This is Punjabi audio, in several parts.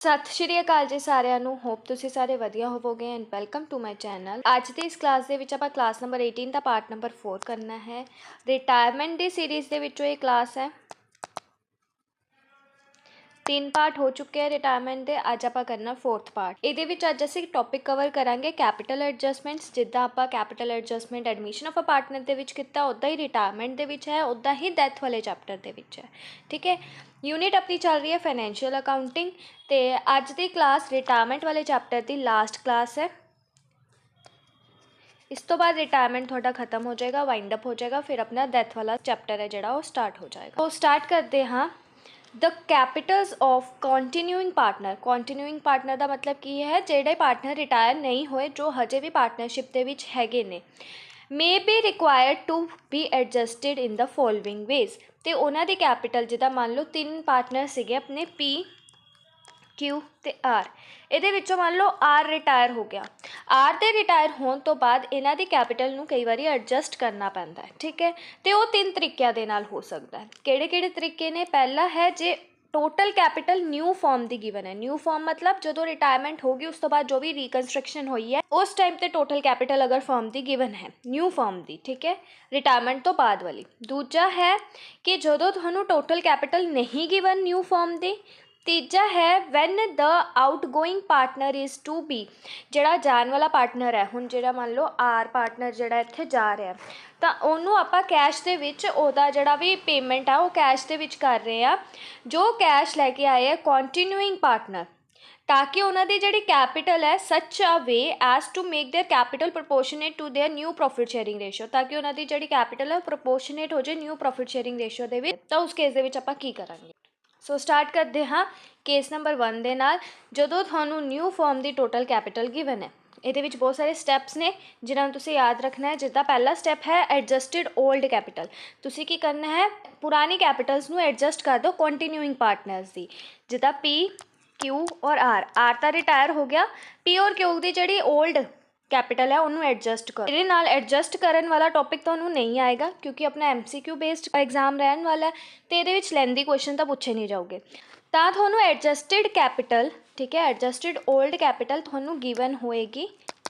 सत श्री अकाल जी सारिਆਂ ਨੂੰ ਹੋਪ ਤੁਸੀਂ ਸਾਰੇ ਵਧੀਆ ਹੋਵੋਗੇ and welcome to my channel. ਅੱਜ ਦੀ ਇਸ ਕਲਾਸ ਦੇ ਵਿੱਚ ਆਪਾਂ ਕਲਾਸ ਨੰਬਰ 18 ਦਾ ਪਾਰਟ ਨੰਬਰ 4 ਕਰਨਾ ਹੈ। ਰਿਟਾਇਰਮੈਂਟ ਦੀ ਸੀਰੀਜ਼ ਦੇ ਵਿੱਚੋਂ ਇਹ ਕਲਾਸ ਹੈ। 3 ਪਾर्ट हो चुके हैं रिटायरमेंट के। अज आप करना 4th पार्ट। ये अज असी टॉपिक कवर करांगे कैपिटल एडजस्टमेंट्स। जिद्दां आप capital adjustment admission of a partner के किया उदा ही रिटायरमेंट के है, उदा ही डैथ वाले चैप्टर के है। ठीक है, यूनिट अपनी चल रही है फाइनैंशियल अकाउंटिंग। तो अज की क्लास रिटायरमेंट वाले चैप्टर की लास्ट क्लास है। इस तो बाद रिटायरमेंट थोड़ा खत्म हो जाएगा, वाइंड अप हो जाएगा, फिर अपना डैथ वाला चैप्टर है जोड़ा वो स्टार्ट हो जाएगा। तो स्टार्ट करते हाँ। The Capitals of continuing partner. Continuing partner का मतलब की है जेडे पार्टनर रिटायर नहीं होए, जो हजे भी पार्टनरशिप के विच हैगे ने, may be required to be adjusted in the following ways. तो उन्हों की कैपिटल जिदा मान लो 3 पार्टनर सीगे अपने पी क्यू ते आर। ये मान लो आर रिटायर हो गया। आर के रिटायर होने तो बाद इन्हों की कैपिटल नूं कई बारी एडजस्ट करना पैंदा है। ठीक है, तो वो 3 तरीक़ों के नाल हो सकता है। किहड़े-किहड़े तरीके ने? पहला है जे टोटल कैपिटल न्यू फॉर्म की गिवन है। न्यू फॉर्म मतलब जो रिटायरमेंट होगी उस तो बाद जो भी रिकनस्ट्रक्शन हुई है उस टाइम पर टोटल कैपिटल अगर फॉर्म की गिवन है न्यू फॉर्म की। ठीक है, रिटायरमेंट तो बाद वाली। दूजा है कि जो तुहानूं टोटल कैपिटल नहीं गिवन न्यू फॉर्म की। तीजा है when the outgoing partner is to be. जोड़ा जान वाला पार्टनर है, हुण जोड़ा मान लो आर पार्टनर जोड़ा इत्थे जा रहा है, तो उन्होंने आपां कैश दे विच ओहदा जोड़ा भी पेमेंट है वो कैश दे विच कर रहे हैं, जो कैश लैके आए है कॉन्टीन्यूइंग पार्टनर, ताकि उन्होंने जी कैपिटल है such a way as to make their capital proportionate to their new profit sharing ratio, ताकि उन्होंने जी कैपिटल है प्रपोर्शनेट हो जाए न्यू प्रॉफिट शेयरिंग रेशियो दे विच। तो उस केस दे विच आपां की करांगे। सो स्टार्ट करते हाँ केस नंबर 1 दे नाल। जदों थानू न्यू फॉर्म की टोटल कैपिटल गिवन है, ये बहुत सारे स्टैप्स ने जिन्होंने तुसीं याद रखना है। जिसका पहला स्टैप है एडजस्टिड ओल्ड कैपिटल। तुसीं की करना है, पुरानी कैपिटल्स नू एडजस्ट कर दो कॉन्टीन्यूइंग पार्टनर्स की। जिदा पी क्यू और आर। आर तो रिटायर हो गया, पी और क्यू की जी ओल्ड कैपिटल है उन्होंने एडजस्ट करो। ये नाल एडजस्ट करने वाला टॉपिक तो नहीं आएगा क्योंकि अपना MCQ बेस्ड एग्जाम रहने वाला है, तो ये लेंदी क्वेश्चन तो पूछे नहीं जाओगे। तो थोनू एडजस्टिड कैपिटल, ठीक है, एडजस्टिड ओल्ड कैपिटल थोनू गिवन होएगी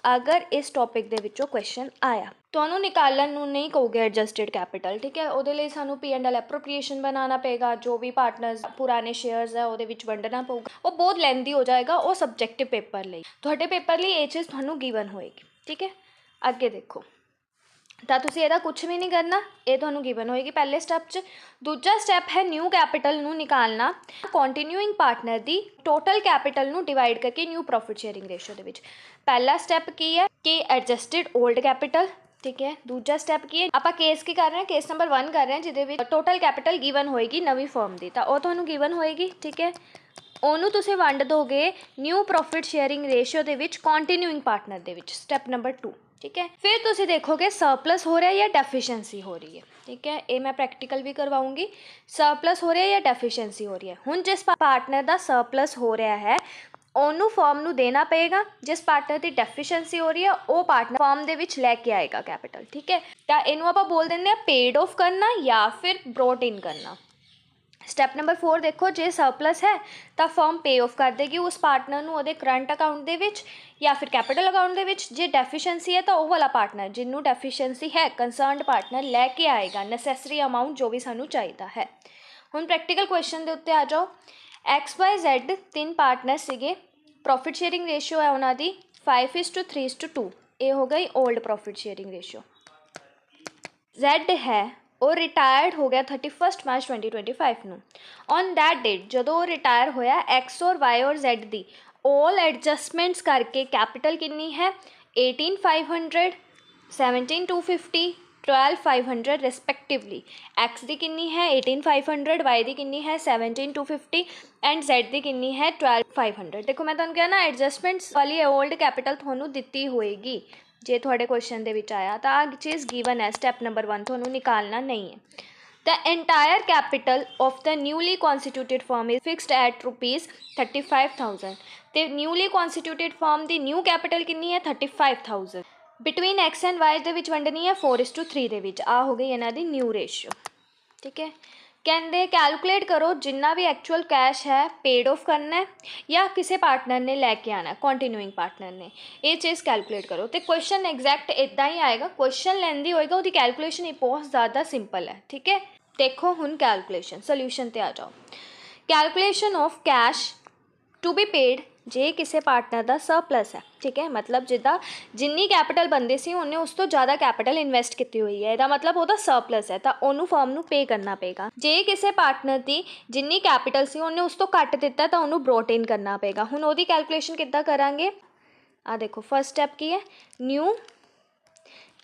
अगर इस टॉपिक दे विचों क्वेश्चन आया। तो निकालन नहीं कहोगे एडजस्टिड कैपिटल। ठीक है, वो सानू P&L एप्रोप्रिएशन बनाना पेगा, जो भी पार्टनर्स पुराने शेयर्स है वो वंडना पऊगा, वो बहुत लेंदी हो जाएगा, वो सबजैक्टिव पेपर लिए। थोड़े पेपर लिए ये चीज़ थोनू गिवन होएगी। ठीक है, अगे देखो, तो तुसीं इहदा कुछ भी नहीं करना, ये तुहानू गिवन होएगी पहले स्टैप च। दूजा स्टैप है न्यू कैपिटल नू निकालना कॉन्टीन्यूइंग पार्टनर की टोटल कैपिटल नू डिवाइड करके न्यू प्रॉफिट शेयरिंग रेशियो दे विच। पहला स्टैप की है कि एडजस्टिड ओल्ड कैपिटल। ठीक है, दूजा स्टैप की है आपां केस की कर रहे हैं, केस नंबर 1 कर रहे हैं, जिहदे टोटल कैपिटल गिवन होएगी नवी फॉर्म की, तो वह तुहानू गिवन होएगी। ठीक है, ਉਹਨੂੰ ਤੁਸੀਂ ਵੰਡ ਦੋਗੇ न्यू प्रॉफिट शेयरिंग रेशियो ਦੇ ਵਿੱਚ कॉन्टीन्यूइंग पार्टनर ਦੇ ਵਿੱਚ। Step number 2। ठीक है, फिर तुसी देखोगे सरप्लस हो रहा है या डेफिशिएंसी हो रही है। ठीक है, ये मैं प्रैक्टिकल भी करवाऊँगी। सरप्लस हो रहा है या डेफिशिएंसी हो रही है। हुण जिस पार्टनर का सरप्लस हो रहा है ਉਹਨੂੰ फॉर्म नू देना पेगा, जिस पार्टनर की डेफिशिएंसी हो रही है वो पार्टनर फॉर्म दे विच लैके आएगा कैपिटल। ठीक है, तो इनू आपां बोल देंगे पेड ऑफ करना या फिर ब्रॉट इन करना। स्टैप नंबर 4 देखो, जे सरप्लस है तो फर्म पे ऑफ कर देगी उस पार्टनर नू उहदे करंट अकाउंट दे विच या फिर कैपिटल अकाउंट दे विच। जे डेफिशिएंसी है तो वह वाला पार्टनर जिन्होंने डेफिशिएंसी है कंसर्नड पार्टनर लैके आएगा नैसेसरी अमाउंट जो भी सानू चाहिए है। हुण प्रैक्टिकल क्वेश्चन के उत्ते आ जाओ। XYZ 3 पार्टनर सीगे, प्रॉफिट शेयरिंग रेशियो है उन्होंने 5:3:2। ये हो गई old profit sharing ratio. Z है और रिटायर्ड हो गया 31 मार्च 2025 नू। ऑन दैट डेट जो रिटायर होया X और Y और Z दी ऑल एडजस्टमेंट्स करके कैपिटल कितनी है 18,500, 17,250, 12,500 रिस्पैक्टिवली। X दी कितनी है 18,500, Y दी कितनी है 17,250 एंड Z दी कितनी है 12,500। देखो मैं तुहानू कहा ना एडजस्टमेंट्स वाली ओल्ड कैपिटल थानू दिती होएगी जे थोड़े क्वेश्चन दे विच आया, तो आ चीज़ गिवन है। स्टैप नंबर 1 थानू निकालना नहीं है। The entire capital of the newly constituted form is fixed at ₹35,000। तो न्यूली कॉन्स्टिट्यूटेड फॉर्म की न्यू कैपिटल कितनी है 35,000। बिटवीन X एंड Y दे विच वंडनी है 4:3 दे विच। आ हो गई इन्हां दी न्यू रेशियो। ठीक है, ਕਹਿੰਦੇ ਕੈਲਕੂਲੇਟ ਕਰੋ ਜਿੰਨਾ ਵੀ ਐਕਚੁਅਲ ਕੈਸ਼ ਹੈ ਪੇਡ ਆਫ ਕਰਨਾ ਹੈ ਜਾਂ ਕਿਸੇ ਪਾਰਟਨਰ ਨੇ ਲੈ ਕੇ ਆਣਾ, ਕੰਟੀਨਿਊਇੰਗ ਪਾਰਟਨਰ ਨੇ, ਇਹ ਚੀਜ਼ ਕੈਲਕੂਲੇਟ ਕਰੋ। ਤੇ ਕੁਐਸਚਨ ਐਗਜ਼ੈਕਟ ਇੱਦਾਂ ਹੀ ਆਏਗਾ, ਕੁਐਸਚਨ ਲੈਂਦੀ ਹੋਏਗਾ, ਉਹਦੀ ਕੈਲਕੂਲੇਸ਼ਨ ਹੀ ਬਹੁਤ ਜ਼ਿਆਦਾ ਸਿੰਪਲ ਹੈ। ਠੀਕ ਹੈ, ਦੇਖੋ ਹੁਣ ਕੈਲਕੂਲੇਸ਼ਨ, ਸੋਲਿਊਸ਼ਨ ਤੇ ਆ ਜਾਓ। Calculation of cash to be paid ਜੇ ਕਿਸੇ ਪਾਰਟਨਰ ਦਾ ਸਰਪਲਸ ਹੈ। ਠੀਕ ਹੈ, ਮਤਲਬ ਜਿੱਦਾਂ ਜਿੰਨੀ ਕੈਪੀਟਲ ਬੰਦੇ ਸੀ ਉਹਨੇ ਉਸ ਤੋਂ ਜ਼ਿਆਦਾ ਕੈਪੀਟਲ ਇਨਵੈਸਟ ਕੀਤੀ ਹੋਈ ਹੈ, ਇਹਦਾ ਮਤਲਬ ਉਹਦਾ ਸਰਪਲਸ ਹੈ, ਤਾਂ ਉਹਨੂੰ ਫਰਮ ਨੂੰ ਪੇ ਕਰਨਾ ਪਏਗਾ। ਜੇ ਕਿਸੇ ਪਾਰਟਨਰ ਦੀ ਜਿੰਨੀ ਕੈਪੀਟਲ ਸੀ ਉਹਨੇ ਉਸ ਤੋਂ ਘੱਟ ਦਿੱਤਾ ਤਾਂ ਉਹਨੂੰ ਬਰੋਟ ਇਨ ਕਰਨਾ ਪਏਗਾ। ਹੁਣ ਉਹਦੀ ਕੈਲਕੂਲੇਸ਼ਨ ਕਿੱਦਾਂ ਕਰਾਂਗੇ, ਆ ਦੇਖੋ ਫਸਟ ਸਟੈਪ ਕੀ ਹੈ, ਨਿਊ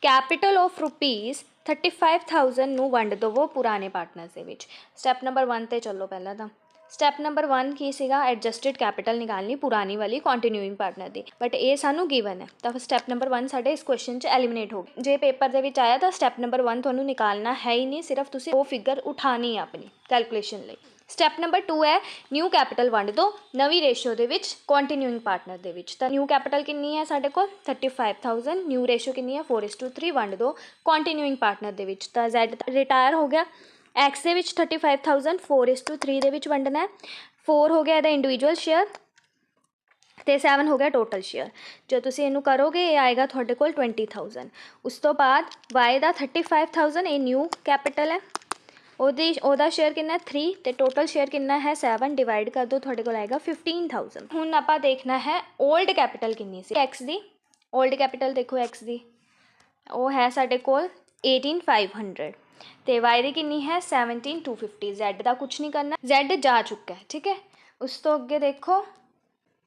ਕੈਪੀਟਲ ਆਫ ਰੁਪੀਜ਼ 35,000 ਨੂੰ ਵੰਡ ਦੇਵੋ ਪੁਰਾਣੇ ਪਾਰਟਨਰਸ ਦੇ ਵਿੱਚ। ਸਟੈਪ ਨੰਬਰ 1 ਤੇ ਚੱਲੋ। ਪਹਿਲਾਂ ਤਾਂ ਸਟੈਪ ਨੰਬਰ 1 ਕੀ ਸੀਗਾ, ਐਡਜਸਟਡ ਕੈਪੀਟਲ ਨਿਕਾਲਣੀ ਪੁਰਾਣੀ ਵਾਲੀ ਕੰਟੀਨਿਊਇੰਗ ਪਾਰਟਨਰ ਦੀ, ਬਟ ਇਹ ਸਾਨੂੰ ਗਿਵਨ ਹੈ, ਤਾਂ ਸਟੈਪ ਨੰਬਰ 1 ਸਾਡੇ ਇਸ ਕੁਐਸਚਨ 'ਚ ਐਲੀਮੀਨੇਟ ਹੋ ਗਿਆ। ਜੇ ਪੇਪਰ ਦੇ ਵਿੱਚ ਆਇਆ ਤਾਂ ਸਟੈਪ ਨੰਬਰ 1 ਤੁਹਾਨੂੰ ਨਿਕਾਲਣਾ ਹੈ ਹੀ ਨਹੀਂ, ਸਿਰਫ ਤੁਸੀਂ ਉਹ ਫਿਗਰ ਉਠਾਣੀ ਹੈ ਆਪਣੀ ਕੈਲਕੂਲੇਸ਼ਨ ਲਈ। ਸਟੈਪ ਨੰਬਰ 2 ਹੈ ਨਿਊ ਕੈਪੀਟਲ ਵੰਡ ਦਿਓ ਨਵੀਂ ਰੇਸ਼ੋ ਦੇ ਵਿੱਚ ਕੰਟੀਨਿਊਇੰਗ ਪਾਰਟਨਰ ਦੇ ਵਿੱਚ। ਤਾਂ ਨਿਊ ਕੈਪੀਟਲ ਕਿੰਨੀ ਹੈ ਸਾਡੇ ਕੋਲ 35,000, ਨਿਊ ਰੇਸ਼ੋ ਕਿੰਨੀ ਹੈ 4:3, ਵੰਡ ਦਿਓ ਕੰਟੀਨਿਊਇੰਗ ਪਾਰਟਨਰ ਦੇ ਵਿੱਚ। ਤਾਂ Z ਰਿਟਾਇਰ ਹੋ ਗਿਆ, X ਦੇ ਵਿੱਚ 35,000 4:3 ਦੇ ਵਿੱਚ ਵੰਡਣਾ ਹੈ, 4 ਹੋ ਗਿਆ ਇਹਦਾ ਇੰਡੀਵਿਜੂਅਲ ਸ਼ੇਅਰ ਅਤੇ 7 ਹੋ ਗਿਆ ਟੋਟਲ ਸ਼ੇਅਰ। ਜੇ ਤੁਸੀਂ ਇਹਨੂੰ ਕਰੋਗੇ ਇਹ ਆਏਗਾ ਤੁਹਾਡੇ ਕੋਲ 20,000। ਉਸ ਤੋਂ ਬਾਅਦ Y ਦਾ 35,000 ਇਹ ਨਿਊ ਕੈਪੀਟਲ ਹੈ, ਉਹਦਾ ਸ਼ੇਅਰ ਕਿੰਨਾ 3 ਅਤੇ ਟੋਟਲ ਸ਼ੇਅਰ ਕਿੰਨਾ ਹੈ 7, ਡਿਵਾਈਡ ਕਰ ਦਿਓ ਤੁਹਾਡੇ ਕੋਲ ਆਏਗਾ 15,000। ਹੁਣ ਆਪਾਂ ਦੇਖਣਾ ਹੈ ਓਲਡ ਕੈਪੀਟਲ ਕਿੰਨੀ ਸੀ X ਦੀ। ਓਲਡ ਕੈਪੀਟਲ ਦੇਖੋ X ਦੀ ਉਹ ਹੈ ਸਾਡੇ ਕੋਲ 18,500 ਅਤੇ Y ਦੀ ਕਿੰਨੀ ਹੈ 17,250। Z ਦਾ ਕੁਛ ਨਹੀਂ ਕਰਨਾ, Z ਜਾ ਚੁੱਕਾ ਹੈ। ਠੀਕ ਹੈ, ਉਸ ਤੋਂ ਅੱਗੇ ਦੇਖੋ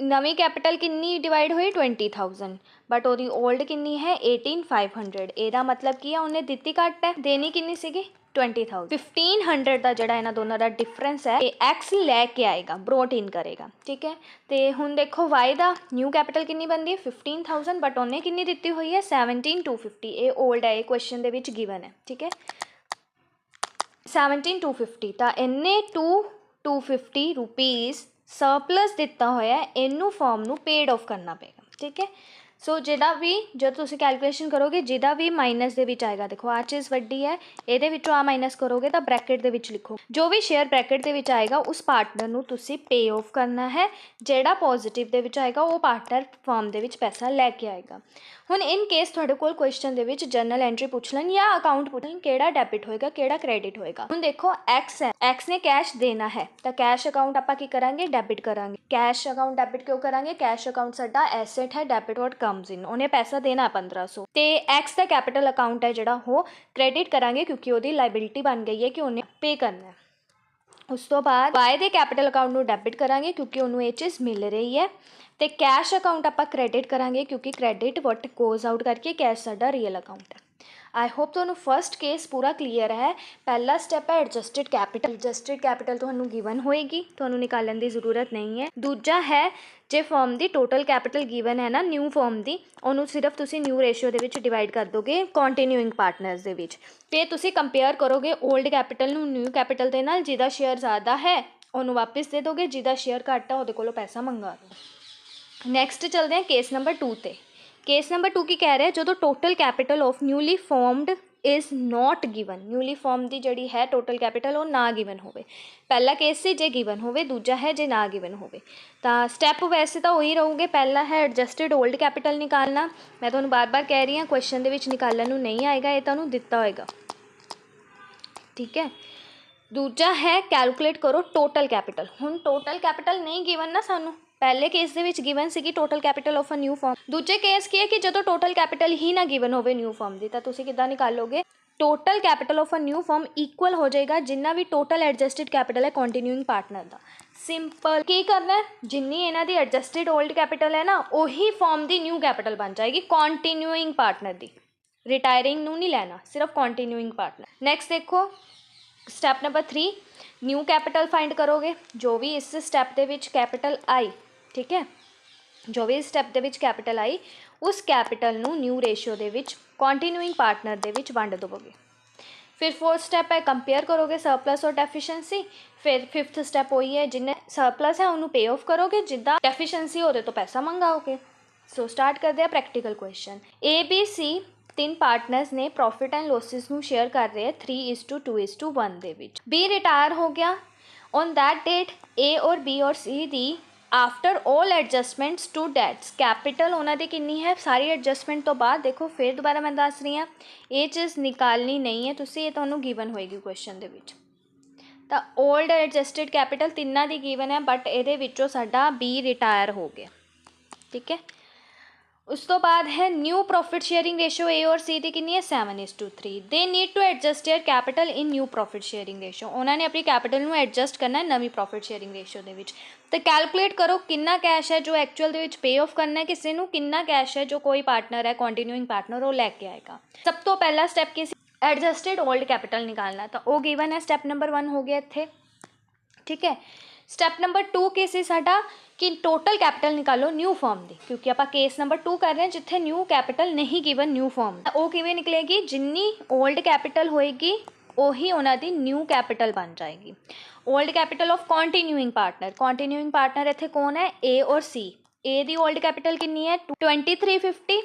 ਨਵੀਂ ਕੈਪੀਟਲ ਕਿੰਨੀ ਡਿਵਾਈਡ ਹੋਈ 20,000, ਬਟ ਉਹਦੀ ਓਲਡ ਕਿੰਨੀ ਹੈ 18,500। ਇਹਦਾ ਮਤਲਬ ਕੀ ਹੈ ਉਹਨੇ ਦਿੱਤੀ ਘੱਟ ਹੈ, ਦੇਣੀ ਕਿੰਨੀ ਸੀਗੀ 20,000। 1,500 ਦਾ ਜਿਹੜਾ ਇਹਨਾਂ ਦੋਨਾਂ ਦਾ ਡਿਫਰੈਂਸ ਹੈ ਇਹ X ਲੈ ਕੇ ਆਏਗਾ, ਬਰੋਟ ਇਨ ਕਰੇਗਾ। ਠੀਕ ਹੈ, ਤੇ ਹੁਣ ਦੇਖੋ Y ਦਾ ਨਿਊ ਕੈਪੀਟਲ ਕਿੰਨੀ ਬਣਦੀ ਹੈ 15,000, ਬਟ ਉਹਨੇ ਕਿੰਨੀ ਦਿੱਤੀ ਹੋਈ ਹੈ 17,250। ਇਹ ਓਲਡ ਹੈ, ਇਹ ਕੁਐਸਚਨ ਦੇ ਵਿੱਚ ਗਿਵਨ ਹੈ। ਠੀਕ ਹੈ, 17,250, ਤਾਂ ਇਹਨੇ 2,250 ਰੁਪੀਜ਼ ਸਰਪਲਸ ਦਿੱਤਾ ਹੋਇਆ, ਇਹਨੂੰ ਫਰਮ ਨੂੰ ਪੇਡ ਆਫ ਕਰਨਾ ਪਏਗਾ। ਠੀਕ ਹੈ, ਸੋ ਜਿਹਦਾ ਵੀ ਜਦ ਤੁਸੀਂ ਕੈਲਕੂਲੇਸ਼ਨ ਕਰੋਗੇ ਜਿਹਦਾ ਵੀ ਮਾਈਨਸ ਦੇ ਵਿੱਚ ਆਏਗਾ, ਦੇਖੋ ਆਹ ਚੀਜ਼ ਵੱਡੀ ਹੈ, ਇਹਦੇ ਵਿੱਚੋਂ ਆ ਮਾਈਨਸ ਕਰੋਗੇ ਤਾਂ ਬ੍ਰੈਕਟ ਦੇ ਵਿੱਚ ਲਿਖੋ ਜੋ ਵੀ ਸ਼ੇਅਰ ਬ੍ਰੈਕਟ ਦੇ ਵਿੱਚ ਆਏਗਾ ਉਸ ਪਾਰਟਨਰ ਨੂੰ ਤੁਸੀਂ ਪੇ ਆਫ ਕਰਨਾ ਹੈ, ਜਿਹੜਾ ਪੋਜ਼ੀਟਿਵ ਦੇ ਵਿੱਚ ਆਏਗਾ ਉਹ ਪਾਰਟਨਰ ਫਰਮ ਦੇ ਵਿੱਚ ਪੈਸਾ ਲੈ ਕੇ ਆਏਗਾ। ਹੁਣ ਇਨ ਕੇਸ ਤੁਹਾਡੇ ਕੋਲ ਕੁਐਸਚਨ ਦੇ ਵਿੱਚ ਜਰਨਲ ਐਂਟਰੀ ਪੁੱਛ ਲੈਣ ਜਾਂ ਅਕਾਊਂਟ ਪੁੱਛ ਲੈਣ ਕਿਹੜਾ ਡੈਬਿਟ ਹੋਏਗਾ ਕਿਹੜਾ ਕ੍ਰੈਡਿਟ ਹੋਏਗਾ। ਹੁਣ ਦੇਖੋ X ਹੈ, X ਨੇ ਕੈਸ਼ ਦੇਣਾ ਹੈ ਤਾਂ ਕੈਸ਼ ਅਕਾਊਂਟ ਆਪਾਂ ਕੀ ਕਰਾਂਗੇ ਡੈਬਿਟ ਕਰਾਂਗੇ। ਕੈਸ਼ ਅਕਾਊਂਟ ਡੈਬਿਟ ਕਿਉਂ ਕਰਾਂਗੇ, ਕੈਸ਼ ਅਕਾਊਂਟ ਸਾਡਾ ਐਸੈਟ ਹੈ, ਡੈਬਿਟ ਵਾਟ ਕਮਸ ਇਨ, ਉਹਨੇ ਪੈਸਾ ਦੇਣਾ 1,500, ਤੇ X ਦਾ ਕੈਪੀਟਲ ਅਕਾਊਂਟ ਹੈ ਜਿਹੜਾ ਉਹ ਕ੍ਰੈਡਿਟ ਕਰਾਂਗੇ ਕਿਉਂਕਿ ਉਹਦੀ ਲਾਇਬਿਲਿਟੀ ਬਣ ਗਈ ਹੈ ਕਿ ਉਹਨੇ ਪੇ ਕਰਨਾ ਹੈ। ਉਸ ਤੋਂ ਬਾਅਦ Y ਦੇ ਕੈਪੀਟਲ ਅਕਾਊਂਟ ਨੂੰ ਡੈਬਿਟ ਕਰਾਂਗੇ ਕਿਉਂਕਿ ਉਹਨੂੰ ਇਹ ਚੀਜ਼ ਮਿਲ ਰਹੀ ਹੈ, ਤੇ ਕੈਸ਼ ਅਕਾਊਂਟ ਆਪਾਂ ਕ੍ਰੈਡਿਟ ਕਰਾਂਗੇ ਕਿਉਂਕਿ ਕ੍ਰੈਡਿਟ ਵਟ ਗੋਜ਼ ਆਊਟ ਕਰਕੇ ਕੈਸ਼ ਸਾਡਾ ਰੀਅਲ ਅਕਾਊਂਟ ਹੈ। ਆਈ ਹੋਪ ਤੁਹਾਨੂੰ ਫਸਟ ਕੇਸ ਪੂਰਾ ਕਲੀਅਰ ਹੈ। ਪਹਿਲਾ ਸਟੈਪ ਹੈ ਐਡਜਸਟਡ ਕੈਪੀਟਲ, ਐਡਜਸਟਡ ਕੈਪੀਟਲ ਤੁਹਾਨੂੰ ਗਿਵਨ ਹੋਏਗੀ, ਤੁਹਾਨੂੰ ਨਿਕਾਲਣ ਦੀ ਜ਼ਰੂਰਤ ਨਹੀਂ ਹੈ। ਦੂਜਾ ਹੈ ਜੇ ਫਰਮ ਦੀ ਟੋਟਲ ਕੈਪੀਟਲ ਗਿਵਨ ਹੈ ਨਾ ਨਿਊ ਫਰਮ ਦੀ, ਉਹਨੂੰ ਸਿਰਫ ਤੁਸੀਂ ਨਿਊ ਰੇਸ਼ੀਓ ਦੇ ਵਿੱਚ ਡਿਵਾਈਡ ਕਰ ਦੋਗੇ ਕੰਟੀਨਿਊਇੰਗ ਪਾਰਟਨਰਸ ਦੇ ਵਿੱਚ, ਫਿਰ ਤੁਸੀਂ ਕੰਪੇਅਰ ਕਰੋਗੇ ਓਲਡ ਕੈਪੀਟਲ ਨੂੰ ਨਿਊ ਕੈਪੀਟਲ ਦੇ ਨਾਲ, ਜਿਹਦਾ ਸ਼ੇਅਰ ਜ਼ਿਆਦਾ ਹੈ ਉਹਨੂੰ ਵਾਪਸ ਦੇ ਦੋਗੇ, ਜਿਹਦਾ ਸ਼ੇਅਰ ਘੱਟ ਹੈ ਉਹਦੇ ਕੋਲੋਂ ਪੈਸਾ ਮੰਗਾ ਲਓ। ਨੈਕਸਟ ਚੱਲਦੇ ਹਾਂ ਕੇਸ ਨੰਬਰ 2 ਤੇ। ਕੇਸ ਨੰਬਰ 2 ਕੀ ਕਹਿ ਰਿਹਾ, ਜਦੋਂ total capital of newly formed is not given, newly form ਦੀ ਜਿਹੜੀ ਹੈ ਟੋਟਲ ਕੈਪੀਟਲ ਉਹ ਨਾ ਗਿਵਨ ਹੋਵੇ। ਪਹਿਲਾ ਕੇਸ ਸੀ ਜੇ ਗਿਵਨ ਹੋਵੇ, ਦੂਜਾ ਹੈ ਜੇ ਨਾ ਗਿਵਨ ਹੋਵੇ। ਤਾਂ ਸਟੈਪ ਵੈਸੇ ਤਾਂ ਉਹੀ ਰਹੂਗੇ, ਪਹਿਲਾ ਹੈ ਐਡਜਸਟਡ ਓਲਡ ਕੈਪੀਟਲ ਨਿਕਾਲਣਾ, ਮੈਂ ਤੁਹਾਨੂੰ ਬਾਰ-ਬਾਰ ਕਹਿ ਰਹੀ ਹਾਂ ਕੁਐਸਚਨ ਦੇ ਵਿੱਚ ਨਿਕਾਲਣ ਨੂੰ ਨਹੀਂ ਆਏਗਾ, ਇਹ ਤੁਹਾਨੂੰ ਦਿੱਤਾ ਹੋਏਗਾ। ਠੀਕ ਹੈ, ਦੂਜਾ ਹੈ ਕੈਲਕੂਲੇਟ ਕਰੋ ਟੋਟਲ ਕੈਪੀਟਲ। ਹੁਣ ਟੋਟਲ ਕੈਪੀਟਲ ਨਹੀਂ ਗਿਵਨ ਨਾ ਸਾਨੂੰ, ਪਹਿਲੇ ਕੇਸ ਦੇ ਵਿੱਚ ਗਿਵਨ ਸੀਗੀ total capital of a new firm. ਦੂਜੇ ਕੇਸ ਕੀ ਹੈ ਕਿ ਜਦੋਂ ਟੋਟਲ ਕੈਪੀਟਲ ਹੀ ਨਾ ਗਿਵਨ ਹੋਵੇ ਨਿਊ ਫਰਮ ਦੀ, ਤਾਂ ਤੁਸੀਂ ਕਿੱਦਾਂ ਨਿਕਾਲੋਗੇ, total capital of a new firm equal ਹੋ ਜਾਏਗਾ ਜਿੰਨਾ ਵੀ ਟੋਟਲ ਐਡਜਸਟਡ ਕੈਪੀਟਲ ਹੈ ਕੰਟੀਨਿਊਇੰਗ ਪਾਰਟਨਰ ਦਾ। ਸਿੰਪਲ, ਕੀ ਕਰਨਾ ਹੈ, ਜਿੰਨੀ ਇਹਨਾਂ ਦੀ ਐਡਜਸਟਡ ਓਲਡ ਕੈਪੀਟਲ ਹੈ ਨਾ ਉਹੀ ਫਰਮ ਦੀ ਨਿਊ ਕੈਪੀਟਲ ਬਣ ਜਾਏਗੀ ਕੰਟੀਨਿਊਇੰਗ ਪਾਰਟਨਰ ਦੀ, ਰਿਟਾਇਰਿੰਗ ਨੂੰ ਨਹੀਂ ਲੈਣਾ, ਸਿਰਫ ਕੰਟੀਨਿਊਇੰਗ ਪਾਰਟਨਰ। ਨੈਕਸਟ ਦੇਖੋ step number 3, new capital find ਕਰੋਗੇ, ਜੋ ਵੀ ਇਸ ਸਟੈਪ ਦੇ ਵਿੱਚ ਕੈਪੀਟਲ ਆਈ, ਠੀਕ ਹੈ, ਜੋ ਵੀ ਇਸ ਸਟੈਪ ਦੇ ਵਿੱਚ ਕੈਪੀਟਲ ਆਈ ਉਸ ਕੈਪੀਟਲ ਨੂੰ ਨਿਊ ਰੇਸ਼ੀਓ ਦੇ ਵਿੱਚ ਕੰਟੀਨਿਊਇੰਗ ਪਾਰਟਨਰ ਦੇ ਵਿੱਚ ਵੰਡ ਦੇਵੋਗੇ। ਫਿਰ 4th ਸਟੈਪ ਹੈ ਕੰਪੇਅਰ ਕਰੋਗੇ ਸਰਪਲਸ ਔਰ ਡੈਫੀਸ਼ੀਐਂਸੀ। ਫਿਰ 5th ਸਟੈਪ ਉਹੀ ਹੈ ਜਿੰਨੇ ਸਰਪਲਸ ਹੈ ਉਹਨੂੰ ਪੇ ਆਫ ਕਰੋਗੇ, ਜਿੱਦਾਂ ਡੈਫੀਸ਼ੀਐਂਸੀ ਉਹਦੇ ਤੋਂ ਪੈਸਾ ਮੰਗਾਓਗੇ। ਸੋ ਸਟਾਰਟ ਕਰਦੇ ਆ ਪ੍ਰੈਕਟੀਕਲ ਕੁਐਸਚਨ। ABC ਤਿੰਨ ਪਾਰਟਨਰਸ ਨੇ ਪ੍ਰੋਫਿਟ ਐਂਡ ਲੋਸਿਸ ਨੂੰ ਸ਼ੇਅਰ ਕਰ ਰਹੇ 3:2:1 ਦੇ ਵਿੱਚ। ਬੀ ਰਿਟਾਇਰ ਹੋ ਗਿਆ ਔਨ दैट डेट ए और बी और सी ਦੀ after all adjustments to that's capital ਉਹਨਾਂ ਦੀ ਕਿੰਨੀ ਹੈ, ਸਾਰੀ ਐਡਜਸਟਮੈਂਟ ਤੋਂ ਬਾਅਦ। ਦੇਖੋ ਫਿਰ ਦੁਬਾਰਾ ਮੈਂ ਦੱਸ ਰਹੀ ਹਾਂ, ਇਹ ਚੀਜ਼ ਨਿਕਾਲਣੀ ਨਹੀਂ ਹੈ ਤੁਸੀਂ, ਇਹ ਤੁਹਾਨੂੰ ਗਿਵਨ ਹੋਏਗੀ ਕੁਐਸਚਨ ਦੇ ਵਿੱਚ। ਤਾਂ ਓਲਡ ਐਡਜਸਟਡ ਕੈਪੀਟਲ ਤਿੰਨਾਂ ਦੀ ਗਿਵਨ ਹੈ, ਬਟ ਇਹਦੇ ਵਿੱਚੋਂ ਸਾਡਾ ਬੀ ਰਿਟਾਇਰ ਹੋ ਗਿਆ, ਠੀਕ ਹੈ। ਉਸ ਤੋਂ ਬਾਅਦ ਹੈ new profit sharing ratio A ਔਰ ਸੀ ਦੀ ਕਿੰਨੀ ਹੈ 7:3। They need to adjust their capital in new profit sharing ratio, ਉਹਨਾਂ ਨੇ ਆਪਣੀ ਕੈਪੀਟਲ ਨੂੰ ਐਡਜਸਟ ਕਰਨਾ ਨਵੀਂ ਪ੍ਰੋਫਿਟ ਸ਼ੇਅਰਿੰਗ ਰੇਸ਼ੋ ਦੇ ਵਿੱਚ। ਤੇ ਕੈਲਕੂਲੇਟ ਕਰੋ ਕਿੰਨਾ ਕੈਸ਼ ਹੈ ਜੋ ਐਕਚੁਅਲ ਦੇ ਵਿੱਚ ਪੇ ਆਫ ਕਰਨਾ ਹੈ ਕਿਸੇ ਨੂੰ, ਕਿੰਨਾ ਕੈਸ਼ ਹੈ ਜੋ ਕੋਈ ਪਾਰਟਨਰ ਹੈ ਕੰਟੀਨਿਊਇੰਗ ਪਾਰਟਨਰ ਉਹ ਲੈ ਕੇ ਆਏਗਾ। ਸਭ ਤੋਂ ਪਹਿਲਾ ਸਟੈਪ ਕੀ ਸੀ, ਐਡਜਸਟਡ ਓਲਡ ਕੈਪੀਟਲ ਨਿਕਾਲਣਾ, ਤਾਂ ਉਹ ਗਿਵਨ ਹੈ ਸਟੈਪ ਨੰਬਰ 1 ਹੋ ਗਿਆ ਇੱਥੇ, ਠੀਕ ਹੈ। ਸਟੈਪ ਨੰਬਰ 2 ਕੀ ਸੀ ਸਾਡਾ ਕਿ ਟੋਟਲ ਕੈਪੀਟਲ ਨਿਕਾਲੋ ਨਿਊ ਫਰਮ ਦੀ, ਕਿਉਂਕਿ ਆਪਾਂ ਕੇਸ ਨੰਬਰ 2 ਕਰ ਰਹੇ ਹਾਂ ਜਿੱਥੇ ਨਿਊ ਕੈਪੀਟਲ ਨਹੀਂ ਗਿਵਨ ਨਿਊ ਫਰਮ। ਉਹ ਕਿਵੇਂ ਨਿਕਲੇਗੀ, ਜਿੰਨੀ ਓਲਡ ਕੈਪੀਟਲ ਹੋਏਗੀ ਉਹੀ ਉਹਨਾਂ ਦੀ ਨਿਊ ਕੈਪੀਟਲ ਬਣ ਜਾਏਗੀ। ਓਲਡ ਕੈਪੀਟਲ ਆਫ ਕੰਟੀਨਿਊਇੰਗ ਪਾਰਟਨਰ ਇੱਥੇ ਕੌਣ ਹੈ, ਏ ਔਰ ਸੀ। ਏ ਦੀ ਓਲਡ ਕੈਪੀਟਲ ਕਿੰਨੀ ਹੈ 2350,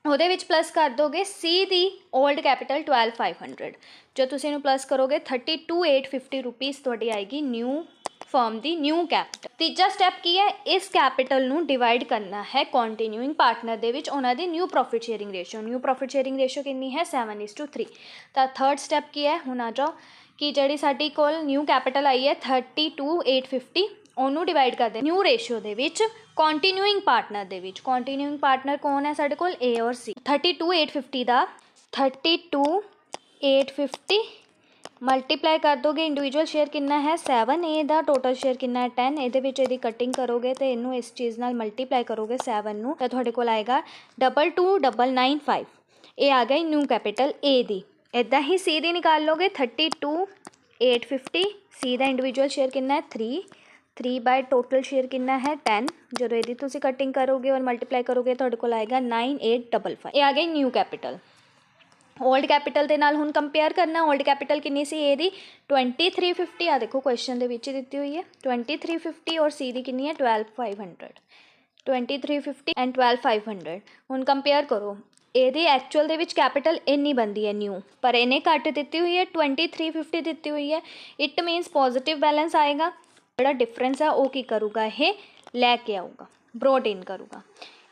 ਉਹਦੇ ਵਿੱਚ ਪਲੱਸ ਕਰ ਦੋਗੇ ਸੀ ਦੀ ਓਲਡ ਕੈਪੀਟਲ 12500, ਜੋ ਤੁਸੀਂ ਇਹਨੂੰ ਪਲੱਸ ਕਰੋਗੇ 32850 ਰੁਪੀਜ਼ ਤੁਹਾਡੀ ਆਏਗੀ ਨਿਊ ਫਰਮ ਦੀ ਨਿਊ ਕੈਪੀਟਲ। ਤੀਜਾ ਸਟੈਪ ਕੀ ਹੈ, ਇਸ ਕੈਪੀਟਲ ਨੂੰ ਡਿਵਾਈਡ ਕਰਨਾ ਹੈ ਕੰਟੀਨਿਊਇੰਗ ਪਾਰਟਨਰ ਦੇ ਵਿੱਚ ਉਹਨਾਂ ਦੀ new profit sharing ratio. New profit sharing ratio ਕਿੰਨੀ ਹੈ 7:3। ਤਾਂ ਥਰਡ ਸਟੈਪ ਕੀ ਹੈ, ਹੁਣ ਆ ਜਾਓ ਕਿ ਜਿਹੜੀ ਸਾਡੀ ਕੋਲ ਨਿਊ ਕੈਪੀਟਲ ਆਈ ਹੈ 32850, ਉਹਨੂੰ ਡਿਵਾਈਡ ਕਰਦੇ ਨਿਊ ਰੇਸ਼ੋ ਦੇ ਵਿੱਚ ਕੰਟੀਨਿਊਇੰਗ ਪਾਰਟਨਰ ਦੇ ਵਿੱਚ। ਕੰਟੀਨਿਊਇੰਗ ਪਾਰਟਨਰ ਕੌਣ ਹੈ ਸਾਡੇ ਕੋਲ, ਏ ਔਰ ਸੀ। 32850 ਦਾ 32850 ਮਲਟੀਪਲਾਈ ਕਰ ਦੋਗੇ, ਇੰਡੀਵਿਜੂਅਲ ਸ਼ੇਅਰ ਕਿੰਨਾ ਹੈ 7, ਏ ਦਾ ਟੋਟਲ ਸ਼ੇਅਰ ਕਿੰਨਾ ਹੈ 10, ਇਹਦੇ ਵਿੱਚ ਇਹਦੀ ਕਟਿੰਗ ਕਰੋਗੇ ਤੇ ਇਹਨੂੰ ਇਸ ਚੀਜ਼ ਨਾਲ ਮਲਟੀਪਲਾਈ ਕਰੋਗੇ 7 ਨੂੰ, ਤਾਂ ਤੁਹਾਡੇ ਕੋਲ ਆਏਗਾ 22995। ਇਹ ਆ ਗਈ ਨਿਊ ਕੈਪੀਟਲ ਏ ਦੀ। ਇੱਦਾਂ ਹੀ ਸੀ ਦੀ ਨਿਕਾਲ ਲੋਗੇ 32850, ਸੀ ਦਾ ਇੰਡੀਵਿਜੂਅਲ ਸ਼ੇਅਰ ਕਿੰਨਾ ਹੈ 3 ਬਾਈ ਟੋਟਲ ਸ਼ੇਅਰ ਕਿੰਨਾ ਹੈ 10, ਜਦੋਂ ਇਹਦੀ ਤੁਸੀਂ ਕਟਿੰਗ ਕਰੋਗੇ ਔਰ ਮਲਟੀਪਲਾਈ ਕਰੋਗੇ ਤੁਹਾਡੇ ਕੋਲ ਆਏਗਾ 9855। ਇਹ ਆ ਗਈ ਨਿਊ ਕੈਪੀਟਲ। ਓਲਡ ਕੈਪੀਟਲ ਦੇ ਨਾਲ ਹੁਣ ਕੰਪੇਅਰ ਕਰਨਾ, ਓਲਡ ਕੈਪੀਟਲ ਕਿੰਨੀ ਸੀ ਏ ਦੀ 2350, ਆ ਦੇਖੋ ਕੁਐਸਚਨ ਦੇ ਵਿੱਚ ਹੀ ਦਿੱਤੀ ਹੋਈ ਹੈ 2350, ਔਰ ਸੀ ਦੀ ਕਿੰਨੀ ਹੈ 12500। 2350 ਐਂਡ 12500 ਹੁਣ ਕੰਪੇਅਰ ਕਰੋ, ਇਹਦੀ ਐਕਚੁਅਲ ਦੇ ਵਿੱਚ ਕੈਪੀਟਲ ਇੰਨੀ ਬਣਦੀ ਹੈ ਨਿਊ, ਪਰ ਇਹਨੇ ਘੱਟ ਦਿੱਤੀ ਹੋਈ ਹੈ 2350 ਦਿੱਤੀ ਹੋਈ ਹੈ। ਇਟ ਮੀਨਸ ਪੋਜ਼ੀਟਿਵ ਬੈਲੈਂਸ ਆਏਗਾ, ਜਿਹੜਾ ਡਿਫਰੈਂਸ ਹੈ ਉਹ ਕੀ ਕਰੂਗਾ, ਇਹ ਲੈ ਕੇ ਆਊਗਾ, ਬਰੋਟ ਇਨ ਕਰੂਗਾ।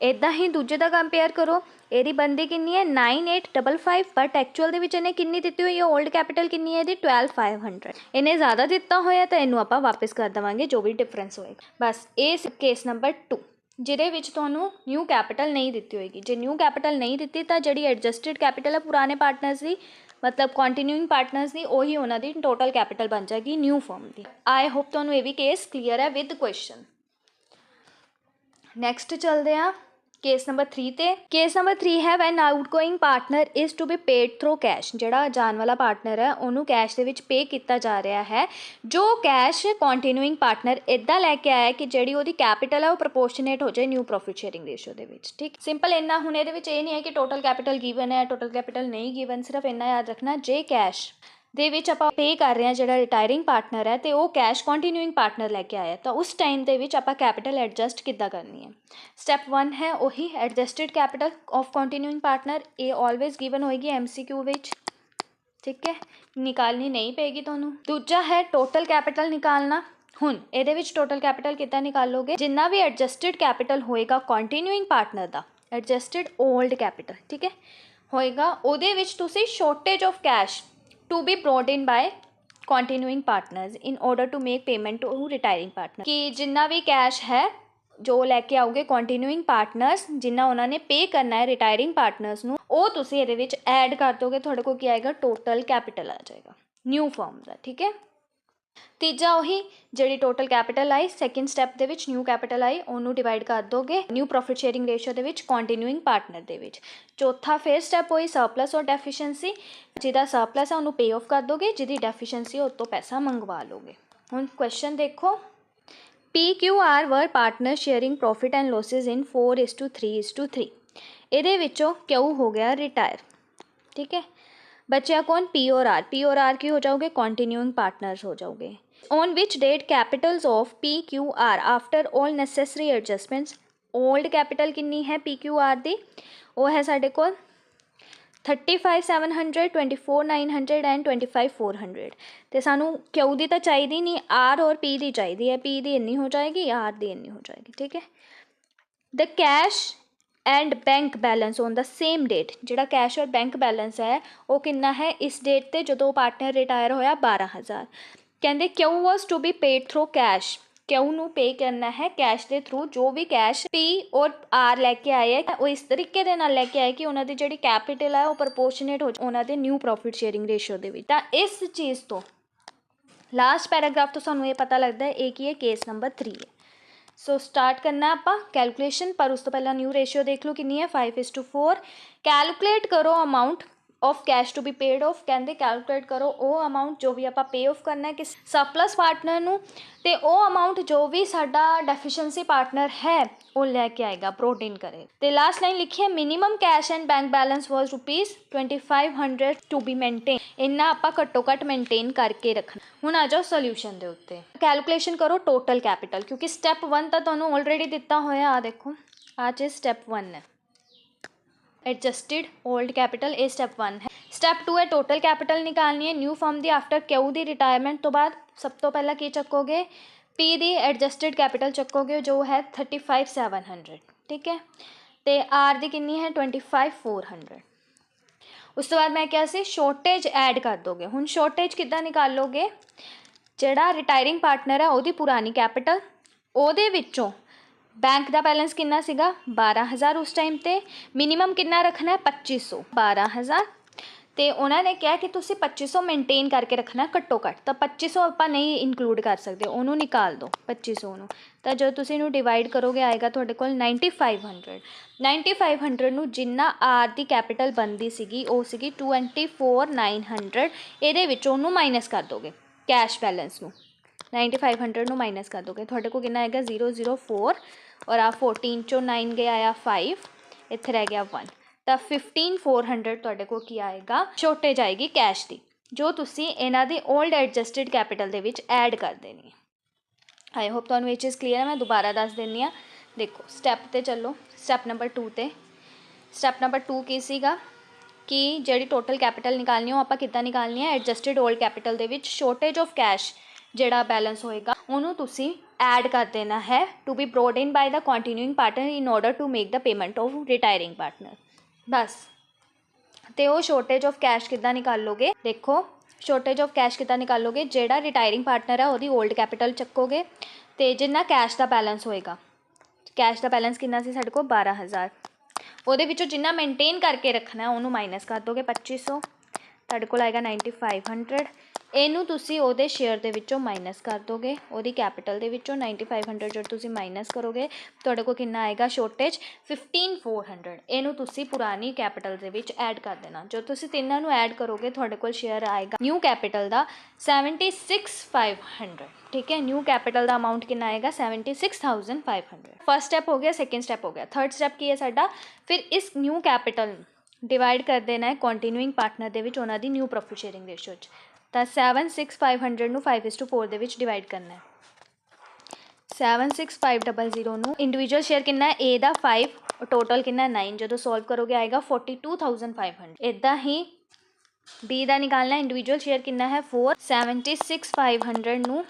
ਇੱਦਾਂ ਹੀ ਦੂਜੇ ਦਾ ਕੰਪੇਅਰ ਕਰੋ, ਇਹਦੀ ਬਣਦੀ ਕਿੰਨੀ ਹੈ 9855, ਬਟ ਐਕਚੁਅਲ ਦੇ ਵਿੱਚ ਇਹਨੇ ਕਿੰਨੀ ਦਿੱਤੀ ਹੋਈ ਹੈ, ਓਲਡ ਕੈਪੀਟਲ ਕਿੰਨੀ ਹੈ ਇਹਦੀ 12500। ਇਹਨੇ ਜ਼ਿਆਦਾ ਦਿੱਤਾ ਹੋਇਆ ਤਾਂ ਇਹਨੂੰ ਆਪਾਂ ਵਾਪਸ ਕਰ ਦੇਵਾਂਗੇ ਜੋ ਵੀ ਡਿਫਰੈਂਸ ਹੋਏਗਾ। ਬਸ ਇਹ ਕੇਸ ਨੰਬਰ 2 ਜਿਹਦੇ ਵਿੱਚ ਤੁਹਾਨੂੰ ਨਿਊ ਕੈਪੀਟਲ ਨਹੀਂ ਦਿੱਤੀ ਹੋਏਗੀ। ਜੇ ਨਿਊ ਕੈਪੀਟਲ ਨਹੀਂ ਦਿੱਤੀ ਤਾਂ ਜਿਹੜੀ ਐਡਜਸਟਡ ਕੈਪੀਟਲ ਹੈ ਪੁਰਾਣੇ ਪਾਰਟਨਰਸ ਦੀ, ਮਤਲਬ ਕੰਟੀਨਿਊਇੰਗ ਪਾਰਟਨਰਸ ਦੀ, ਉਹੀ ਉਹਨਾਂ ਦੀ ਟੋਟਲ ਕੈਪੀਟਲ ਬਣ ਜਾਏਗੀ new firm the. I hope ਤੁਹਾਨੂੰ ਇਹ ਵੀ ਕੇਸ ਕਲੀਅਰ ਹੈ ਵਿਦ ਕੁਐਸਚਨ। ਨੈਕਸਟ ਚੱਲਦੇ ਹਾਂ ਕੇਸ ਨੰਬਰ 3 ਤੇ। ਕੇਸ ਨੰਬਰ 3 ਹੈ when outgoing partner is to be paid through cash, ਜਿਹੜਾ ਜਾਣ ਵਾਲਾ ਪਾਰਟਨਰ ਹੈ ਉਹਨੂੰ ਕੈਸ਼ ਦੇ ਵਿੱਚ ਪੇ ਕੀਤਾ ਜਾ ਰਿਹਾ ਹੈ, ਜੋ ਕੈਸ਼ ਕੰਟੀਨਿਊਇੰਗ ਪਾਰਟਨਰ ਇੱਦਾਂ ਲੈ ਕੇ ਆਇਆ ਕਿ ਜਿਹੜੀ ਉਹਦੀ ਕੈਪੀਟਲ ਹੈ ਉਹ ਪ੍ਰਪੋਰਸ਼ਨੇਟ ਹੋ ਜਾਏ ਨਿਊ ਪ੍ਰੋਫਿਟ ਸ਼ੇਅਰਿੰਗ ਰੇਸ਼ੋ ਦੇ ਵਿੱਚ। ਠੀਕ, ਸਿੰਪਲ ਇੰਨਾ। ਹੁਣ ਇਹਦੇ ਵਿੱਚ ਇਹ ਨਹੀਂ ਹੈ ਕਿ ਟੋਟਲ ਕੈਪੀਟਲ ਗਿਵਨ ਹੈ, ਟੋਟਲ ਕੈਪੀਟਲ ਨਹੀਂ ਗਿਵਨ, ਸਿਰਫ ਇੰਨਾ ਯਾਦ ਰੱਖਣਾ ਜੇ ਕੈਸ਼ ਦੇ ਵਿੱਚ ਆਪਾਂ ਪੇ ਕਰ ਰਹੇ ਹਾਂ ਜਿਹੜਾ ਰਿਟਾਇਰਿੰਗ ਪਾਰਟਨਰ ਹੈ ਤੇ ਉਹ ਕੈਸ਼ ਕੰਟੀਨਿਊਇੰਗ ਪਾਰਟਨਰ ਲੈ ਕੇ ਆਇਆ, ਤਾਂ ਉਸ ਟਾਈਮ ਦੇ ਵਿੱਚ ਆਪਾਂ ਕੈਪੀਟਲ ਐਡਜਸਟ ਕਿੱਦਾਂ ਕਰਨੀ ਹੈ। ਸਟੈਪ 1 ਹੈ ਉਹੀ ਐਡਜਸਟਡ ਕੈਪੀਟਲ ਆਫ ਕੰਟੀਨਿਊਇੰਗ ਪਾਰਟਨਰ, ਇਹ ਆਲਵੇਜ਼ ਗਿਵਨ ਹੋਏਗੀ MCQ ਵਿੱਚ, ਠੀਕ ਹੈ, ਨਿਕਾਲਣੀ ਨਹੀਂ ਪਏਗੀ ਤੁਹਾਨੂੰ। ਦੂਜਾ ਹੈ ਟੋਟਲ ਕੈਪੀਟਲ ਨਿਕਾਲਣਾ। ਹੁਣ ਇਹਦੇ ਵਿੱਚ ਟੋਟਲ ਕੈਪੀਟਲ ਕਿੱਦਾਂ ਨਿਕਾਲੋਗੇ, ਜਿੰਨਾ ਵੀ ਐਡਜਸਟਡ ਕੈਪੀਟਲ ਹੋਏਗਾ ਕੰਟੀਨਿਊਇੰਗ ਪਾਰਟਨਰ ਦਾ, ਐਡਜਸਟਡ ਓਲਡ ਕੈਪੀਟਲ, ਠੀਕ ਹੈ, ਹੋਏਗਾ, ਉਹਦੇ ਵਿੱਚ ਤੁਸੀਂ shortage of cash to be brought in by continuing partners in order to make payment to retiring partner, ਕਿ ਜਿੰਨਾ ਵੀ ਕੈਸ਼ ਹੈ ਜੋ ਲੈ ਕੇ ਆਓਗੇ ਕੰਟੀਨਿਊਇੰਗ ਪਾਰਟਨਰਸ, ਜਿੰਨਾ ਉਹਨਾਂ ਨੇ ਪੇ ਕਰਨਾ ਹੈ ਰਿਟਾਇਰਿੰਗ ਪਾਰਟਨਰਸ ਨੂੰ, ਉਹ ਤੁਸੀਂ ਇਹਦੇ ਵਿੱਚ ਐਡ ਕਰ ਦੋਗੇ, ਤੁਹਾਡੇ ਕੋਲ ਕੀ ਆਏਗਾ ਟੋਟਲ ਕੈਪੀਟਲ ਆ ਜਾਏਗਾ ਨਿਊ ਫਰਮ ਦਾ, ਠੀਕ ਹੈ। ਤੀਜਾ ਉਹੀ ਜਿਹੜੀ ਟੋਟਲ ਕੈਪੀਟਲ ਆਈ ਸੈਕਿੰਡ ਸਟੈਪ ਦੇ ਵਿੱਚ ਨਿਊ ਕੈਪੀਟਲ ਆਈ, ਉਹਨੂੰ ਡਿਵਾਈਡ ਕਰ ਦੋਗੇ ਨਿਊ ਪ੍ਰੋਫਿਟ ਸ਼ੇਅਰਿੰਗ ਰੇਸ਼ੋ ਦੇ ਵਿੱਚ ਕੰਟੀਨਿਊਇੰਗ ਪਾਰਟਨਰ ਦੇ ਵਿੱਚ। ਚੌਥਾ ਫਿਰ ਸਟੈਪ ਹੋਈ ਸਰਪਲਸ ਔਰ ਡੈਫੀਸ਼ੀਐਂਸੀ, ਜਿਹਦਾ ਸਰਪਲਸ ਹੈ ਉਹਨੂੰ ਪੇ ਆਫ ਕਰ ਦੋਗੇ, ਜਿਹਦੀ ਡੈਫੀਸ਼ੀਐਂਸੀ ਉਹ ਤੋਂ ਪੈਸਾ ਮੰਗਵਾ ਲੋਗੇ। ਹੁਣ ਕੁਐਸਚਨ ਦੇਖੋ, PQR ਵਰ ਪਾਰਟਨਰ ਸ਼ੇਅਰਿੰਗ ਪ੍ਰੋਫਿਟ ਐਂਡ ਲੋਸਿਸ ਇਨ 4:3:3, ਇਹਦੇ ਵਿੱਚੋਂ ਕਿਊ ਹੋ ਗਿਆ ਰਿਟਾਇਰ, ਠੀਕ ਹੈ, बचा कौन P और R की हो जाओगे कॉन्टिन्यूइंग पार्टनर्स हो जाओगे। On which date capitals of PQR after all necessary adjustments, old capital किन्नी है PQR दी, वो है साढ़े को 35,700, 24,900 एंड 25,400। तो सानू क्यू दी तो चाहिए नहीं, आर और पी दी चाहिए है। पी दी इन्नी हो जाएगी, आर दी इन्नी हो जाएगी। ठीक है। The cash and bank balance on the same date, जिहड़ा कैश और बैंक बैलेंस है वो कितना है इस डेट ते जो पार्टनर रिटायर होया 12,000। कहते Q was to be paid through cash, Q नू पे करना है कैश के थ्रू। जो भी कैश पी और आर लैके आए है वो इस तरीके दे नाल लैके आए कि उन्होंने जिहड़ी कैपिटल है वो प्रपोर्शनेट हो उन्होंने न्यू प्रॉफिट शेयरिंग रेशियो दे विच। तां इस चीज़ तो लास्ट पैराग्राफ तो सानू ये पता लगता है एक ही है, केस नंबर 3 है। सो स्टार्ट करना आपां कैलकुलेशन, पर उस तो पहला न्यू रेशियो देख लो कितनी है 5:4। कैलकुलेट करो amount of cash to be paid off. कहते कैलकुलेट करो वो अमाउंट जो भी आप पे ऑफ करना है कि सरप्लस पार्टनर नू, ते वो अमाउंट जो भी साडा डेफिशिएंसी पार्टनर है वो लैके आएगा, प्रोटीन करे। तो लास्ट लाइन लिखी है minimum cash and bank balance was ₹2500 to be maintain. इन्ना आपां घट्टो घट्ट मेनटेन करके रखना। हुण आ जाओ सोल्यूशन दे उत्ते। कैलकुलेशन करो टोटल कैपिटल, क्योंकि स्टैप 1 तो तुहानूं ऑलरेडी दिता होया। आ देखो आ च स्टैप 1 है एडजस्टेड ओल्ड कैपिटल, ए स्टैप 1 है। स्टैप 2 है टोटल कैपिटल निकालनी है न्यू फॉर्म दी आफ्टर क्यू दी रिटायरमेंट तो बाद। सब तो पहला की चकोगे पी दी एडजस्टेड कैपिटल चकोगे जो है 35,700। ठीक है। तो आर दी कितनी है 25,400। उस तो बाद मैं क्या सी शॉर्टेज ऐड कर दोगे। हुण शॉर्टेज किद्दां निकालोगे, जिहड़ा रिटायरिंग पार्टनर है उहदी पुरानी कैपिटल, उहदे विच्चों बैंक का बैलेंस कितना सीगा 12,000 उस टाइम ते, मिनीमम कितना रखना है 2500, 12,000। तो उन्होंने कहा कि तुसी 2500 मेनटेन करके रखना घट्टो घट्ट। तो 2500 आप नहीं इंक्लूड कर सकते, उन्होंने निकाल दो 2500 नू। तो जो तुसी इनू डिवाइड करोगे आएगा तुहाडे कोल 9,500। 9,500 नू जिन्ना आर दी कैपिटल बनती सीगी वो सीगी 24,900। इहदे विचों उहनू माइनस कर दोगे कैश बैलेंस नू, 9,500 नू माइनस कर दोगे तुहाडे कोल कितना आएगा 004। और आ 14 चो 9 गया आया 5, इत्थे रह गया 1। तो 15,400 तुहाडे कोल की आएगा शॉर्टेज आएगी कैश की, जो तुसी इन्हां दी ओल्ड एडजस्टेड कैपिटल दे विच ऐड कर देनी है। आई होप तुहानूं ये चीज़ क्लीयर है। मैं दोबारा दस देनी आ। देखो स्टैप ते चलो, स्टैप नंबर 2 ते। स्टैप नंबर 2 की सीगा कि जिहड़ी टोटल कैपिटल निकालनी हो आपां किद्दां निकालनी है एडजस्टेड ओल्ड कैपिटल दे विच शॉर्टेज ऑफ कैश जिहड़ा बैलेंस होएगा उन्होंने तुसी ऐड कर देना है to be brought in by the continuing partner in order to make the payment of retiring partner. बस। तो वो शॉर्टेज ऑफ कैश किद्दां निकालोगे, देखो शॉर्टेज ऑफ कैश किद्दां निकालोगे, जिहड़ा रिटायरिंग पार्टनर है उसदी ओल्ड कैपिटल चकोगे तो जिन्ना कैश का बैलेंस होएगा, कैश का बैलेंस कितना सी साडे कोल 12,000, ਉਹਦੇ ਵਿੱਚੋਂ जिन्ना मेनटेन करके रखना है उन्होंने माइनस कर दोगे 2500, ਤੁਹਾਡੇ ਕੋਲ आएगा 9,500। ਇਹਨੂੰ ਤੁਸੀਂ ਉਹਦੇ ਸ਼ੇਅਰ ਦੇ ਵਿੱਚੋਂ ਮਾਈਨਸ ਕਰ ਦੋਗੇ, ਉਹਦੀ ਕੈਪੀਟਲ ਦੇ ਵਿੱਚੋਂ 9,500 ਜਦ ਤੁਸੀਂ ਮਾਈਨਸ ਕਰੋਗੇ ਤੁਹਾਡੇ ਕੋਲ ਕਿੰਨਾ ਆਏਗਾ ਸ਼ਾਰਟੇਜ 15,400। ਇਹਨੂੰ ਤੁਸੀਂ ਪੁਰਾਣੀ ਕੈਪੀਟਲ ਦੇ ਵਿੱਚ ਐਡ ਕਰ ਦੇਣਾ। ਜੋ ਤੁਸੀਂ ਤਿੰਨਾਂ ਨੂੰ ਐਡ ਕਰੋਗੇ ਤੁਹਾਡੇ ਕੋਲ ਸ਼ੇਅਰ ਆਏਗਾ ਨਿਊ ਕੈਪੀਟਲ ਦਾ 76,500। ठीक है। न्यू कैपिटल का अमाउंट कितना आएगा 76,500। फर्स्ट स्टैप हो गया, सेकेंड स्टैप हो गया, थर्ड स्टैप की है साडा फिर इस न्यू कैपिटल डिवाइड कर देना है कॉन्टीन्यूइंग पार्टनर दे विच उन्हां दी न्यू प्रॉफिट शेयरिंग रेशियो च। तो 76,500 नू 5:4 दे विच डिवाइड करना है। 76,500 नू इंडिविजुअल शेयर कितना है ए दा 5 और टोटल कितना 9, जो सॉल्व करोगे आएगा 42,500। इदा ही बी का निकालना इंडिविजुअल शेयर कितना है 4, 76,500 नू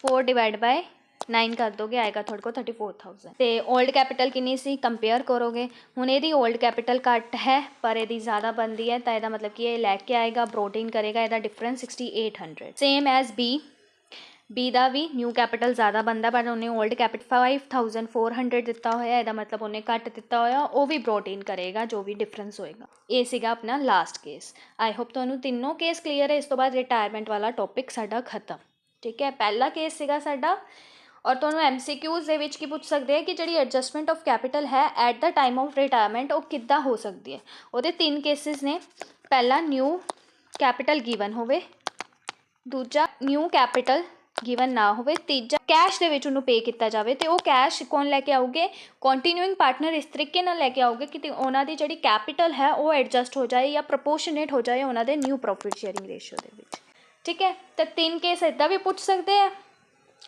4 डिवाइड बाय 9 कर दोगे आएगा थोड़े को 34,000। तो ओल्ड कैपिटल कितनी सी कंपेयर करोगे, हुण ये ओल्ड कैपिटल घट है पर ये ज़्यादा बनती है तो यदा मतलब कि ये लैके आएगा ब्रोड इन करेगा, यदा डिफरेंस 6,800। सेम एज बी का भी न्यू कैपिटल ज़्यादा बनता पर उन्हें ओल्ड कैपिटल 5,400 दिता होया, यदा मतलब उन्हें घट दिता होया वो भी ब्रोड इन करेगा जो भी डिफरेंस होएगा। ये सीगा अपना लास्ट केस। आई होप तुहानूं तीनों केस क्लीयर है। इस तो बाद रिटायरमेंट वाला टॉपिक साडा खत्म। ठीक है। पहला केस सीगा साडा और तुहानूं MCQs दे विच की पूछ सकते हैं कि जिहड़ी एडजस्टमेंट ऑफ कैपिटल है at the time of retirement वो किद्दां हो सकती है। उहदे 3 केसिस ने, पहला न्यू कैपिटल गिवन होवे, दूजा न्यू कैपिटल गिवन ना होवे, तीजा कैश दे विच उन्होंने पे किया जाए तो वो कैश कौन लैके आओगे कॉन्टीन्यूइंग पार्टनर इस तरीके नाल लैके आओगे कि उन्हों की जिहड़ी कैपिटल है वो एडजस्ट हो जाए या प्रपोर्शनेट हो जाए उन्होंने न्यू प्रॉफिट शेयरिंग रेशियो दे विच। ठीक है। तो 3 केस इदा भी पूछ सकते हैं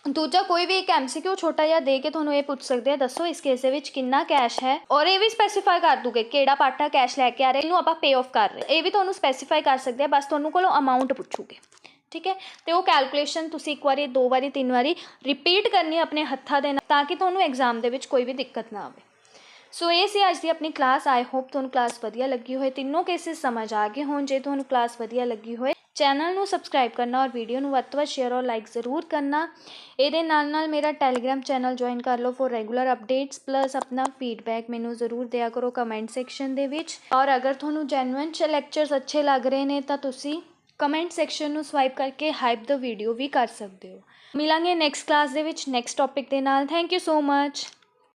ਦੂਜਾ ਕੋਈ ਵੀ ਇੱਕ MCQ ਛੋਟਾ ਜਿਹਾ ਦੇ ਕੇ ਤੁਹਾਨੂੰ ਇਹ ਪੁੱਛ ਸਕਦੇ ਆ, ਦੱਸੋ ਇਸ ਕੇਸ ਦੇ ਵਿੱਚ ਕਿੰਨਾ ਕੈਸ਼ ਹੈ, ਔਰ ਇਹ ਵੀ ਸਪੈਸੀਫਾਈ ਕਰ ਦੂਗੇ ਕਿਹੜਾ ਪਾਰਟਨਰ ਕੈਸ਼ ਲੈ ਕੇ ਆ ਰਿਹਾ, ਇਹਨੂੰ ਆਪਾਂ ਪੇ ਆਫ ਕਰ ਰਹੇ, ਇਹ ਵੀ ਤੁਹਾਨੂੰ ਸਪੈਸੀਫਾਈ ਕਰ ਸਕਦੇ ਆ, ਬਸ ਤੁਹਾਨੂੰ ਕੋਲੋਂ ਅਮਾਊਂਟ ਪੁੱਛੂਗੇ। ਠੀਕ ਹੈ, ਤੇ ਉਹ ਕੈਲਕੂਲੇਸ਼ਨ ਤੁਸੀਂ ਇੱਕ ਵਾਰੀ, 2 ਵਾਰੀ, 3 ਵਾਰੀ ਰਿਪੀਟ ਕਰਨੀ ਆਪਣੇ ਹੱਥਾਂ ਦੇ ਨਾਲ, ਤਾਂ ਕਿ ਤੁਹਾਨੂੰ ਐਗਜ਼ਾਮ ਦੇ ਵਿੱਚ ਕੋਈ ਵੀ ਦਿੱਕਤ ਨਾ ਆਵੇ। ਸੋ ਇਹ ਸੀ ਅੱਜ ਦੀ ਆਪਣੀ ਕਲਾਸ। ਆਈ ਹੋਪ ਤੁਹਾਨੂੰ ਕਲਾਸ ਵਧੀਆ ਲੱਗੀ ਹੋਏ, ਤਿੰਨੋਂ ਕੇਸਿਸ ਸਮਝ ਆ ਗਏ ਹੋਣ। ਜੇ ਤੁਹਾਨੂੰ ਕਲਾਸ ਵਧੀਆ ਲੱਗੀ ਹੋਏ, ਚੈਨਲ ਨੂੰ ਸਬਸਕ੍ਰਾਈਬ ਕਰਨਾ ਔਰ ਵੀਡੀਓ ਨੂੰ ਵੱਧ ਤੋਂ ਵੱਧ ਸ਼ੇਅਰ ਔਰ ਲਾਈਕ ਜ਼ਰੂਰ ਕਰਨਾ। ਇਹਦੇ ਨਾਲ ਨਾਲ ਮੇਰਾ ਟੈਲੀਗ੍ਰਾਮ ਚੈਨਲ ਜੁਆਇਨ ਕਰ ਲਓ ਫॉर ਰੈਗੂਲਰ ਅਪਡੇਟਸ, ਪਲੱਸ ਆਪਣਾ ਫੀਡਬੈਕ ਮੈਨੂੰ ਜ਼ਰੂਰ ਦਿਆ ਕਰੋ ਕਮੈਂਟ ਸੈਕਸ਼ਨ ਦੇ ਵਿੱਚ। ਔਰ ਅਗਰ ਤੁਹਾਨੂੰ ਜੈਨੂਇਨ ਲੈਕਚਰਸ ਅੱਛੇ ਲੱਗ ਰਹੇ ਨੇ ਤਾਂ ਤੁਸੀਂ ਕਮੈਂਟ ਸੈਕਸ਼ਨ ਨੂੰ ਸਵਾਈਪ ਕਰਕੇ ਹਾਈਪ ਦਾ ਵੀਡੀਓ ਵੀ ਕਰ ਸਕਦੇ ਹੋ। ਮਿਲਾਂਗੇ ਨੈਕਸਟ ਕਲਾਸ ਦੇ ਵਿੱਚ ਨੈਕਸਟ ਟੌਪਿਕ ਦੇ ਨਾਲ। Thank you so much.